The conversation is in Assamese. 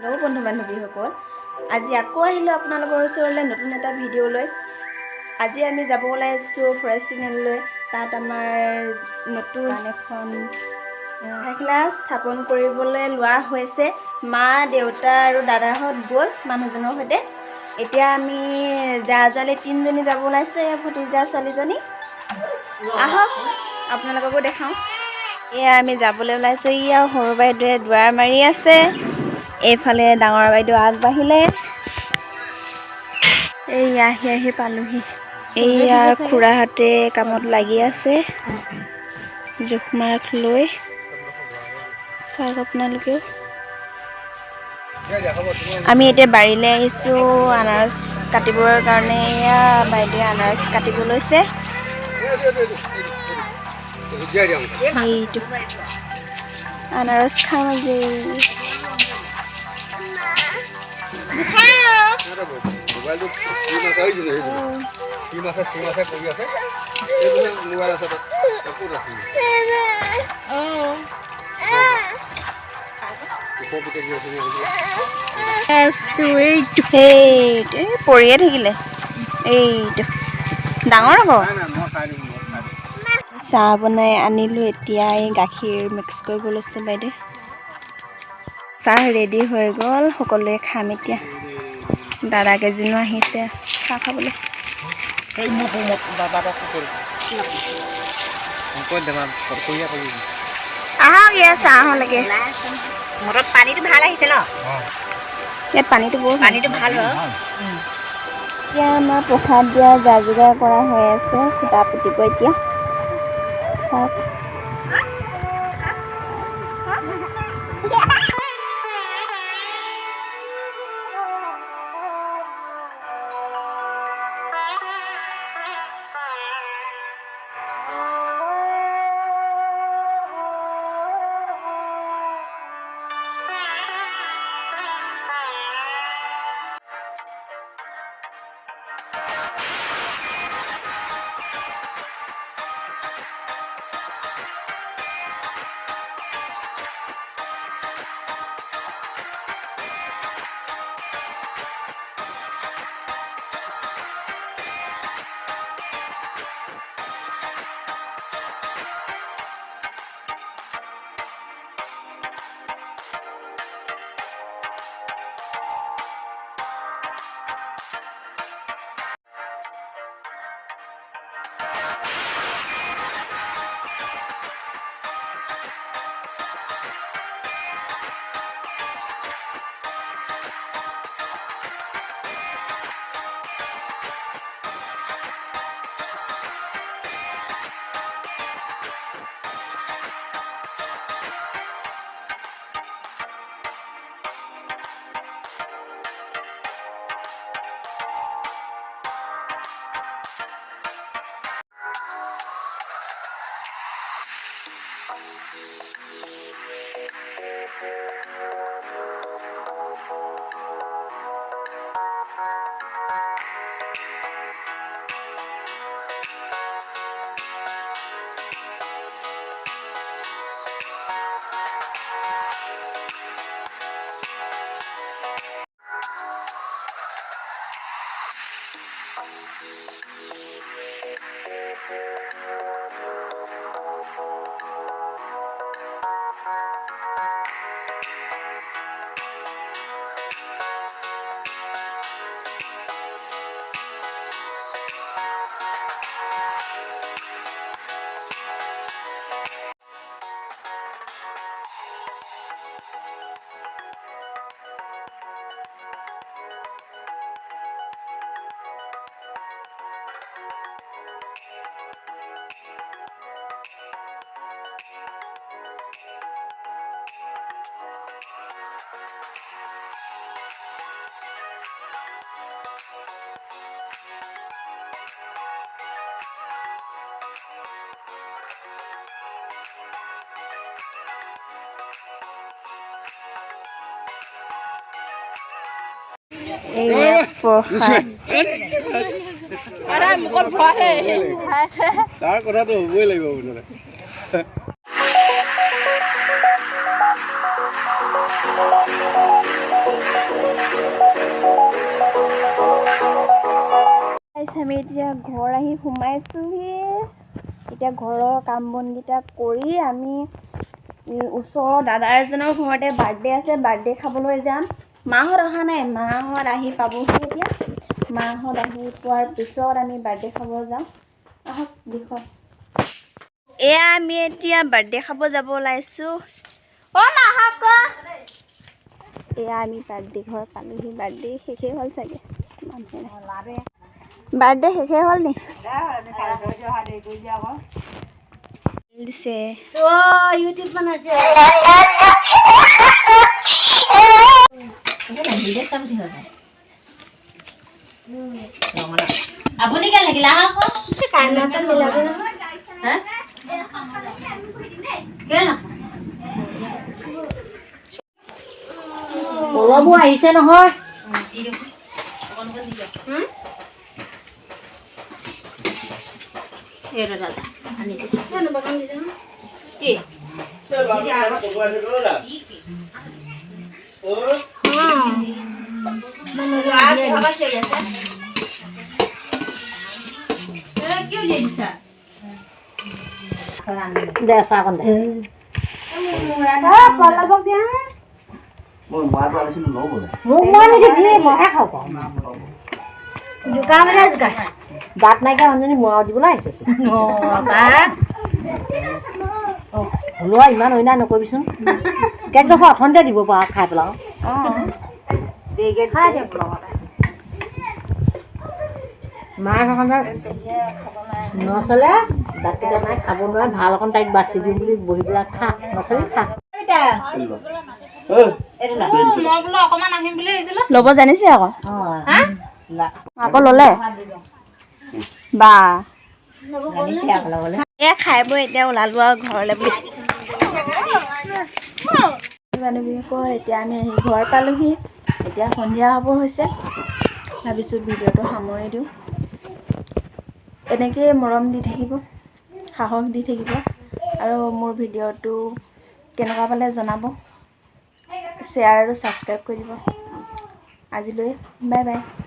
হেল্ল' বন্ধু বান্ধৱীসকল, আজি আকৌ আহিলোঁ আপোনালোকৰ ওচৰলৈ নতুন এটা ভিডিঅ' লৈ। আজি আমি যাব ওলাইছোঁ ফৰেষ্ট টিনেললৈ। তাত আমাৰ নতুন এখন মেখেলা স্থাপন কৰিবলৈ লোৱা হৈছে। মা, দেউতা আৰু দাদাহঁত গ'ল মানুহজনৰ সৈতে। এতিয়া আমি জা-জোৱালি 3জনী যাব ওলাইছোঁ। এয়া ভতিজা ছোৱালীজনী, আহক আপোনালোককো দেখাওঁ। এয়া আমি যাবলৈ ওলাইছোঁ। এয়া সৰু বাইদেৱে দুৱাৰ মাৰি আছে। এইফালে ডাঙৰ বাইদেউ আগবাঢ়িলে। এইয়া আহি পালোহি। এইয়া খুৰাহঁতে কামত লাগি আছে জোখ মাখ লৈ। চাওক আপোনালোকেও। আমি এতিয়া বাৰীলৈ আহিছোঁ আনাৰস কাটিবৰ কাৰণে। এয়া বাইদেৱে আনাৰস কাটিব লৈছে। আনাৰস খাম আজি। পৰিয়ে থাকিলে এইটো ডাঙৰ হ'ব। চাহ বনাই আনিলোঁ। এতিয়া এই গাখীৰ মিক্স কৰিব লৈছে বাইদেউ। চাহ ৰেডি হৈ গ'ল, সকলোৱে খাম এতিয়া। দাদা কেইজনো আহিছে চাহ খাবলৈ। আহক ইয়াত চাহলৈকে। মটৰত পানীটো ভাল আহিছে ন? ইয়াত পানীটো ভাল হয়। এতিয়া আমাৰ প্ৰসাদ দিয়া যা যোগাৰ কৰা হৈ আছে। সূতা পুতিব এতিয়া। চাওক এইয়া প্ৰসাদ। তাৰ কথাটো হ'বই লাগিব আপোনালোকে। আমি এতিয়া ঘৰ আহি সোমাইছোহি এতিয়া ঘৰৰ কাম বনকেইটা কৰি আমি ওচৰৰ দাদা এজনৰ ঘৰতে বাৰ্থডে আছে বাৰ্থডে খাবলৈ যাম মাহঁত অহা নাই মাহঁত আহি পাবহি এতিয়া মাহঁত আহি পোৱাৰ পিছত আমি বাৰ্থডে খাব যাম আহক দেখুৱাম এয়া আমি এতিয়া বাৰ্থডে খাব যাব ওলাইছোঁ অ' মাহক এয়া আমি বাৰ্থডে ঘৰ পালোহি বাৰ্থডে শেষেই হ'ল চাগে বাৰ্থডে শেষেই হ'ল নি দিছে অ' ইউটিউব বনাইছে আপুনি কে লাগিলা আকৌ কাইনাটা মিলাব নহয় হা কেলা অলপো আহিছে নহয় এৰা দাদা আনি দিছো কেন বাগান দিছে কি দাঁত নাইকিয়া মানুহজনী মৰা দিবলৈ আহিছে লোৱা ইমান অন্যায় নকৰিবিচোন কেক দফা অখনতে দিব পাৰ খাই পেলাওঁ মাক অকণমান নচলে দাঁতকেইটা নাই খাব নোৱাৰে ভাল অকণ তাইক বাচি দিম বুলি বহি পেলাই খা নচলি খা ল'ব জানিছে আকৌ আকৌ ল'লে বা এয়া খাই বৈ এতিয়া ওলালো আৰু ঘৰলৈ বুলি বান্ধৱীসকল এতিয়া আমি আহি ঘৰ পালোহি এতিয়া সন্ধিয়া হ'ব হৈছে ভাবিছোঁ ভিডিঅ'টো সামৰি দিওঁ এনেকৈয়ে মৰম দি থাকিব সাহস দি থাকিব আৰু মোৰ ভিডিঅ'টো কেনেকুৱা পালে জনাব শ্বেয়াৰ আৰু ছাবস্ক্ৰাইব কৰি দিব আজিলৈ বাই বাই